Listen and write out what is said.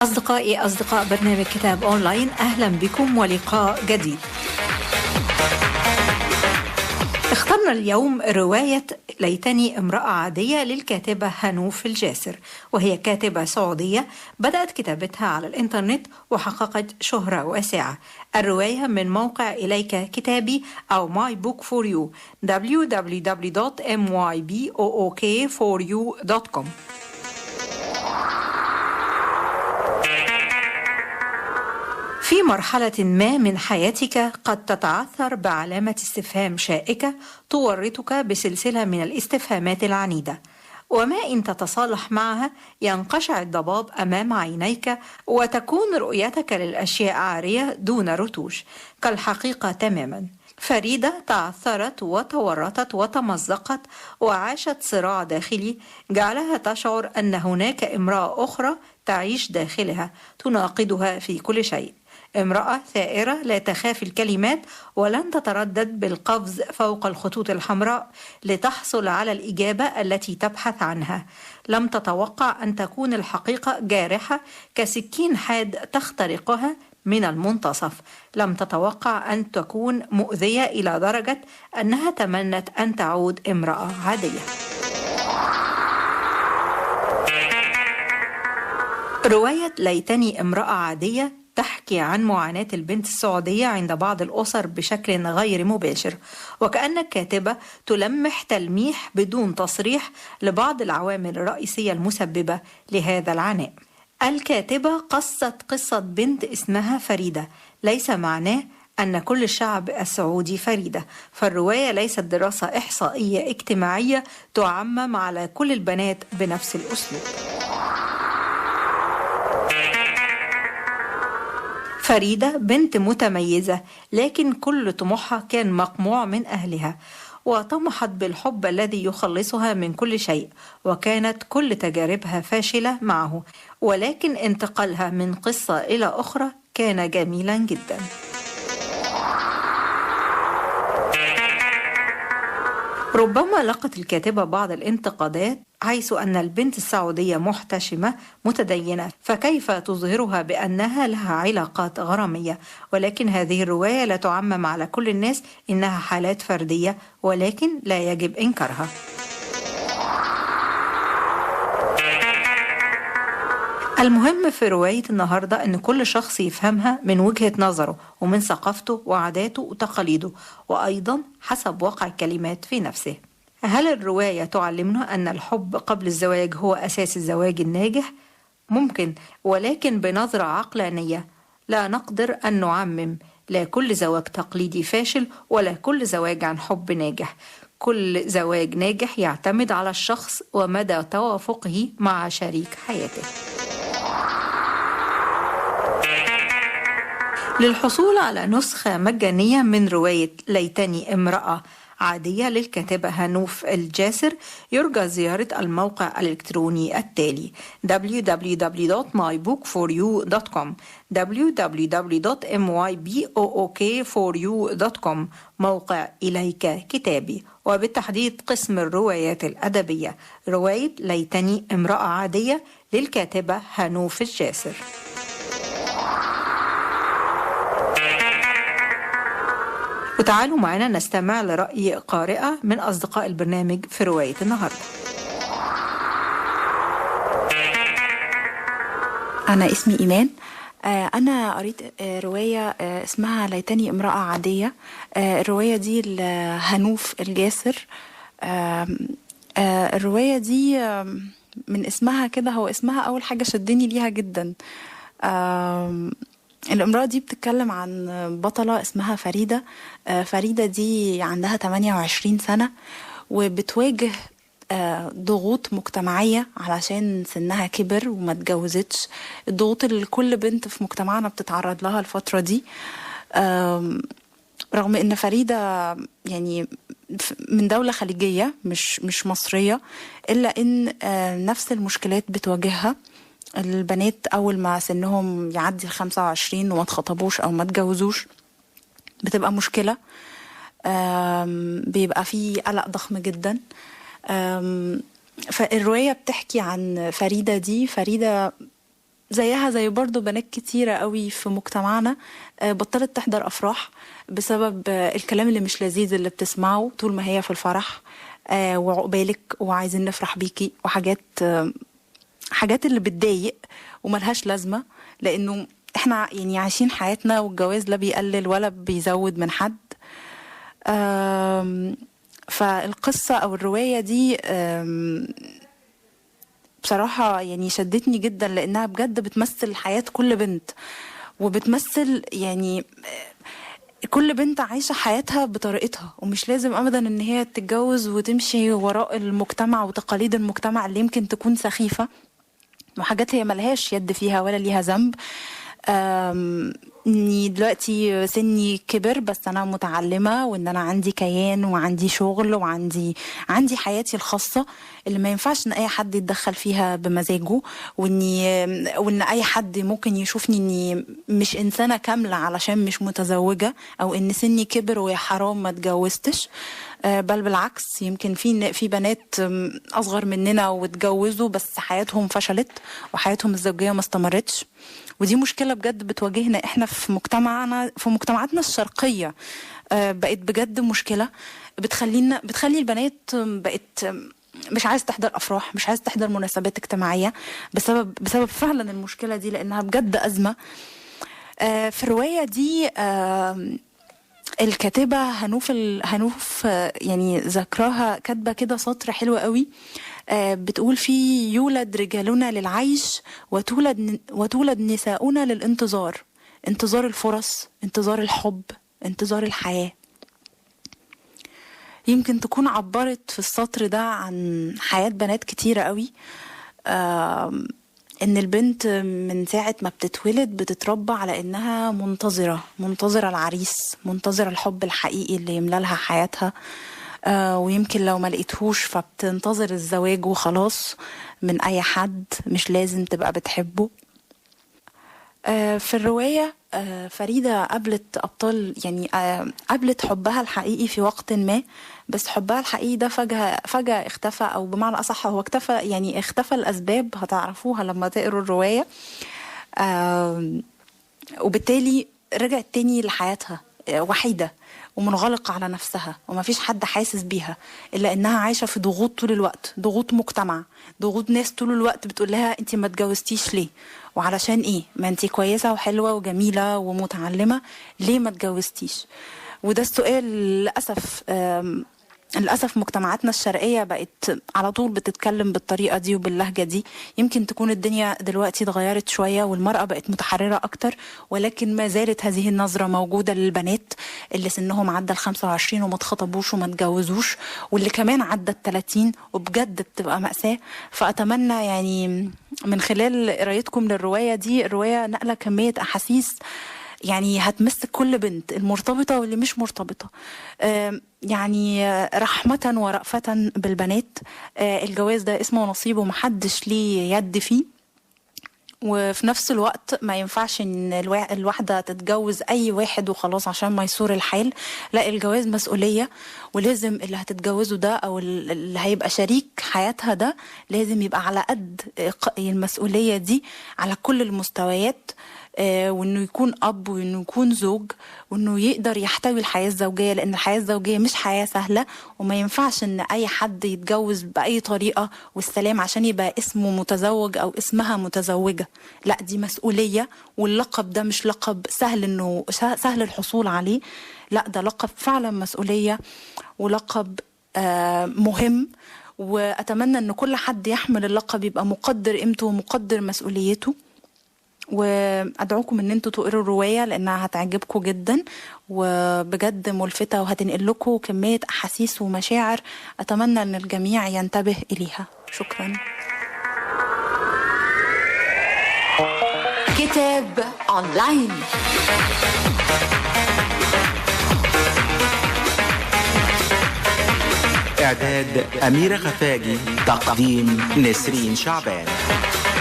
أصدقاء برنامج كتاب أونلاين، أهلا بكم ولقاء جديد. اخترنا اليوم رواية ليتني امرأة عادية للكاتبة هنوف الجاسر، وهي كاتبة سعودية بدأت كتابتها على الإنترنت وحققت شهرة واسعة. الرواية من موقع إليك كتابي أو My Book for You www.mybook4you.com. في مرحلة ما من حياتك قد تتعثر بعلامة استفهام شائكة تورطك بسلسلة من الاستفهامات العنيدة، وما إن تتصالح معها ينقشع الضباب أمام عينيك وتكون رؤيتك للأشياء عارية دون رتوش كالحقيقة تماما. فريدة تعثرت وتورطت وتمزقت وعاشت صراع داخلي جعلها تشعر أن هناك امرأة أخرى تعيش داخلها تناقضها في كل شيء، امرأة ثائرة لا تخاف الكلمات ولن تتردد بالقفز فوق الخطوط الحمراء لتحصل على الإجابة التي تبحث عنها. لم تتوقع أن تكون الحقيقة جارحة كسكين حاد تخترقها من المنتصف. لم تتوقع أن تكون مؤذية إلى درجة أنها تمنت أن تعود امرأة عادية. رواية ليتني امرأة عادية تحكي عن معاناة البنت السعودية عند بعض الأسر بشكل غير مباشر، وكأن الكاتبة تلمح تلميح بدون تصريح لبعض العوامل الرئيسية المسببة لهذا العناء. الكاتبة قصت قصة بنت اسمها فريدة، ليس معناه أن كل الشعب السعودي فريدة، فالرواية ليست دراسة إحصائية اجتماعية تعمم على كل البنات بنفس الأسلوب. فريدة بنت متميزة، لكن كل طموحها كان مقموع من أهلها، وطمحت بالحب الذي يخلصها من كل شيء، وكانت كل تجاربها فاشلة معه، ولكن انتقالها من قصة إلى أخرى كان جميلا جدا. ربما لقت الكاتبة بعض الانتقادات حيث أن البنت السعودية محتشمة متدينة، فكيف تظهرها بأنها لها علاقات غرامية؟ ولكن هذه الرواية لا تعمم على كل الناس، إنها حالات فردية ولكن لا يجب إنكارها. المهم في رواية النهاردة أن كل شخص يفهمها من وجهة نظره ومن ثقافته وعاداته وتقاليده، وأيضا حسب واقع الكلمات في نفسه. هل الرواية تعلمنا أن الحب قبل الزواج هو أساس الزواج الناجح؟ ممكن، ولكن بنظرة عقلانية. لا نقدر أن نعمم، لا كل زواج تقليدي فاشل ولا كل زواج عن حب ناجح. كل زواج ناجح يعتمد على الشخص ومدى توافقه مع شريك حياته. للحصول على نسخة مجانية من رواية ليتني امرأة عادية للكاتبة هنوف الجاسر يرجى زيارة الموقع الإلكتروني التالي www.mybook4you.com www.mybook4you.com موقع إليك كتابي، وبالتحديد قسم الروايات الأدبية، رواية ليتني امرأة عادية للكاتبة هنوف الجاسر. وتعالوا معنا نستمع لرأي قارئة من أصدقاء البرنامج في رواية النهاردة. أنا اسمي إيمان. أنا قريت رواية اسمها ليتني امرأة عادية. الرواية دي لهنوف الجاسر. الرواية دي من اسمها كده، هو اسمها أول حاجة شدني ليها جدا. الامرأة دي بتتكلم عن بطلة اسمها فريدة. فريدة دي عندها 28 سنة وبتواجه ضغوط مجتمعية علشان سنها كبر وما اتجوزتش، الضغوط اللي كل بنت في مجتمعنا بتتعرض لها الفترة دي. رغم ان فريدة يعني من دولة خليجية مش مصرية، إلا ان نفس المشكلات بتواجهها البنات أول ما سنهم يعدي 25 وما تخطبوش أو ما تجوزوش، بتبقى مشكلة. بيبقى فيه قلق ضخم جدا. فالرواية بتحكي عن فريدة دي. فريدة زيها زي برضو بنات كتيرة قوي في مجتمعنا بطلت تحضر أفراح بسبب الكلام اللي مش لذيذ اللي بتسمعه طول ما هي في الفرح، وعقبالك وعايزين نفرح بيكي، وحاجات حاجات اللي بتضايق وملهاش لازمة، لأنه احنا يعني عايشين حياتنا، والجواز لا بيقلل ولا بيزود من حد. فالقصة أو الرواية دي بصراحة يعني شدتني جدا، لأنها بجد بتمثل حياة كل بنت، وبتمثل يعني كل بنت عايشة حياتها بطريقتها، ومش لازم أبدا إن هي تتجوز وتمشي وراء المجتمع وتقاليد المجتمع اللي يمكن تكون سخيفة وحاجات هي ملهاش يد فيها ولا ليها ذنب. اني دلوقتي سني كبر بس انا متعلمة، وان انا عندي كيان وعندي شغل وعندي حياتي الخاصة اللي ما ينفعش ان اي حد يتدخل فيها بمزاجه، وان اي حد ممكن يشوفني اني مش انسانة كاملة علشان مش متزوجة، او ان سني كبر ويا حرام ما اتجوزتش. بل بالعكس، يمكن في بنات اصغر مننا واتجوزوا بس حياتهم فشلت وحياتهم الزوجية ما استمرتش، ودي مشكلة بجد بتواجهنا احنا في مجتمعاتنا الشرقية. بقت بجد مشكلة بتخلي البنات بقت مش عايز تحضر أفراح، مش عايز تحضر مناسبات اجتماعية بسبب فعلا المشكلة دي، لأنها بجد أزمة. في الرواية دي الكاتبة هنوف يعني ذكراها كاتبة كده سطر حلو قوي، بتقول فيه: يولد رجالنا للعيش وتولد نساؤنا للانتظار، انتظار الفرص، انتظار الحب، انتظار الحياة. يمكن تكون عبرت في السطر ده عن حياة بنات كتيرة قوي. ان البنت من ساعة ما بتتولد بتتربى على انها منتظرة العريس، منتظرة الحب الحقيقي اللي يملى لها حياتها. ويمكن لو ما لقيتهوش فبتنتظر الزواج وخلاص من اي حد، مش لازم تبقى بتحبه. في الرواية فريدة قابلت أبطال، يعني قابلت حبها الحقيقي في وقت ما، بس حبها الحقيقي ده فجأة اختفى، أو بمعنى أصح هو اختفى الأسباب هتعرفوها لما تقروا الرواية. وبالتالي رجعت تاني لحياتها وحيدة ومنغلقة على نفسها، وما فيش حد حاسس بيها، إلا إنها عايشة في ضغوط طول الوقت، ضغوط مجتمع، ضغوط ناس طول الوقت بتقول لها أنت ما تجوزتيش ليه، وعلشان إيه، ما أنت كويسة وحلوة وجميلة ومتعلمة، ليه ما تجوزتيش؟ وده السؤال للأسف مجتمعاتنا الشرقية بقت على طول بتتكلم بالطريقة دي وباللهجة دي. يمكن تكون الدنيا دلوقتي اتغيرت شوية والمرأة بقت متحررة أكتر، ولكن ما زالت هذه النظرة موجودة للبنات اللي سنهم عدى 25 وما اتخطبوش وما اتجوزوش، واللي كمان عدى 30، وبجد بتبقى مأساة. فأتمنى يعني من خلال قرايتكم للرواية دي، الرواية نقلة كمية أحاسيس يعني هتمس كل بنت، المرتبطة واللي مش مرتبطة، يعني رحمة ورأفة بالبنات. الجواز ده اسمه نصيب ومحدش ليه يد فيه، وفي نفس الوقت ما ينفعش ان الواحدة تتجوز اي واحد وخلاص عشان ميسور الحال. لا، الجواز مسؤولية، ولازم اللي هتتجوزه ده او اللي هيبقى شريك حياتها ده لازم يبقى على قد المسؤولية دي على كل المستويات، وانه يكون اب، وانه يكون زوج، وانه يقدر يحتوي الحياة الزوجية، لان الحياة الزوجية مش حياة سهلة، وما ينفعش ان اي حد يتجوز بأي طريقة والسلام عشان يبقى اسمه متزوج او اسمها متزوجة. لا، دي مسؤولية، واللقب ده مش لقب سهل الحصول عليه، لا ده لقب فعلا مسؤولية، ولقب مهم. واتمنى ان كل حد يحمل اللقب يبقى مقدر قيمته ومقدر مسؤوليته. وادعوكم ان انتوا تقروا الروايه لانها هتعجبكم جدا، وبجد ملفته وهتنقل لكم كميه احاسيس ومشاعر اتمنى ان الجميع ينتبه اليها. شكرا. كتاب أونلاين. إعداد أميرة خفاجي، تقديم نسرين شعبان.